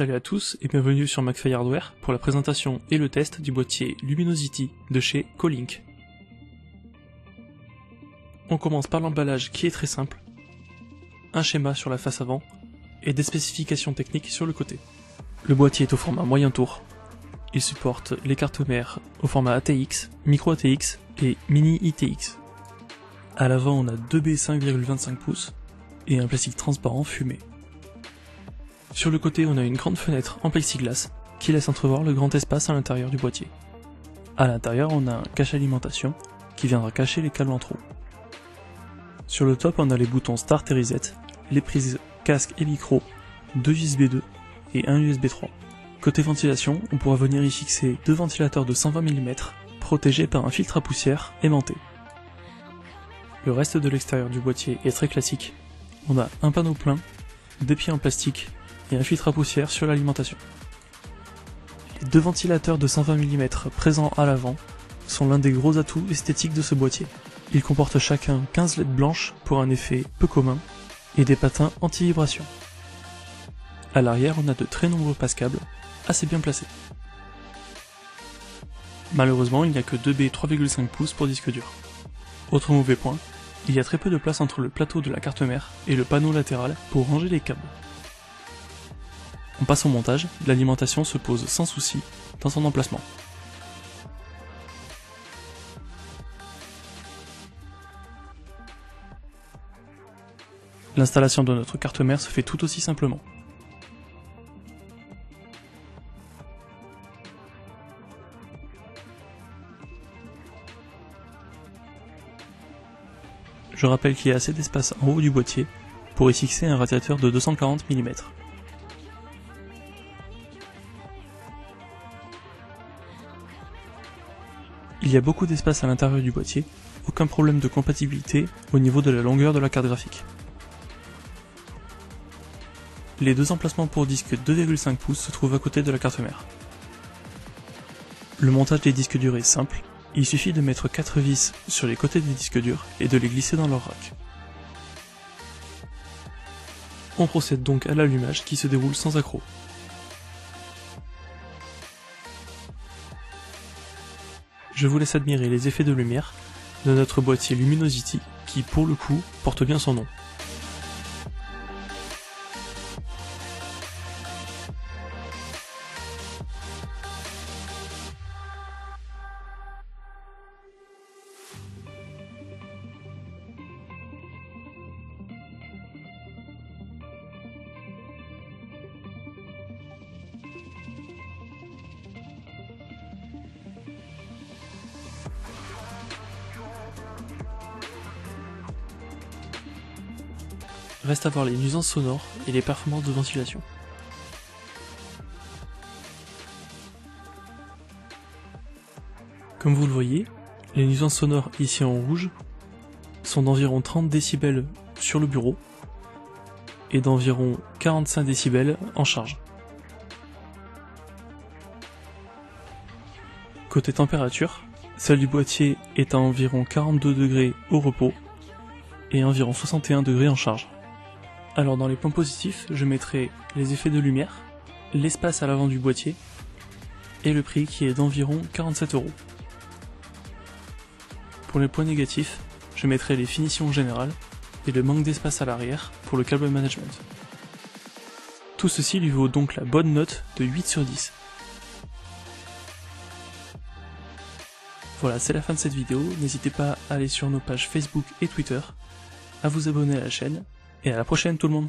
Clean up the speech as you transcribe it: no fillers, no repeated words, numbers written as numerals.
Salut à tous et bienvenue sur McFly Hardware pour la présentation et le test du boîtier Luminosity de chez Colink. On commence par l'emballage qui est très simple, un schéma sur la face avant et des spécifications techniques sur le côté. Le boîtier est au format moyen tour, il supporte les cartes mères au format ATX, micro ATX et mini ITX. À l'avant on a deux baies 5,25 pouces et un plastique transparent fumé. Sur le côté, on a une grande fenêtre en plexiglas qui laisse entrevoir le grand espace à l'intérieur du boîtier. À l'intérieur, on a un cache alimentation qui viendra cacher les câbles en trou. Sur le top, on a les boutons Start et Reset, les prises casque et micro, 2 USB 2 et un USB 3. Côté ventilation, on pourra venir y fixer deux ventilateurs de 120 mm protégés par un filtre à poussière aimanté. Le reste de l'extérieur du boîtier est très classique. On a un panneau plein, des pieds en plastique et un filtre à poussière sur l'alimentation. Les deux ventilateurs de 120 mm présents à l'avant sont l'un des gros atouts esthétiques de ce boîtier. Ils comportent chacun 15 LED blanches pour un effet peu commun et des patins anti-vibration. À l'arrière, on a de très nombreux passe-câbles, assez bien placés. Malheureusement, il n'y a que deux baies 3,5 pouces pour disque dur. Autre mauvais point, il y a très peu de place entre le plateau de la carte mère et le panneau latéral pour ranger les câbles. On passe au montage, l'alimentation se pose sans souci dans son emplacement. L'installation de notre carte mère se fait tout aussi simplement. Je rappelle qu'il y a assez d'espace en haut du boîtier pour y fixer un radiateur de 240 mm. Il y a beaucoup d'espace à l'intérieur du boîtier, aucun problème de compatibilité au niveau de la longueur de la carte graphique. Les deux emplacements pour disques 2,5 pouces se trouvent à côté de la carte mère. Le montage des disques durs est simple, il suffit de mettre 4 vis sur les côtés des disques durs et de les glisser dans leur rack. On procède donc à l'allumage qui se déroule sans accroc. Je vous laisse admirer les effets de lumière de notre boîtier Luminosity qui, pour le coup, porte bien son nom. Reste à voir les nuisances sonores et les performances de ventilation. Comme vous le voyez, les nuisances sonores ici en rouge sont d'environ 30 décibels sur le bureau et d'environ 45 décibels en charge. Côté température, celle du boîtier est à environ 42 degrés au repos et environ 61 degrés en charge. Alors dans les points positifs, je mettrai les effets de lumière, l'espace à l'avant du boîtier et le prix qui est d'environ 47 €. Pour les points négatifs, je mettrai les finitions générales et le manque d'espace à l'arrière pour le câble management. Tout ceci lui vaut donc la bonne note de 8 sur 10. Voilà, c'est la fin de cette vidéo, n'hésitez pas à aller sur nos pages Facebook et Twitter, à vous abonner à la chaîne, et à la prochaine tout le monde!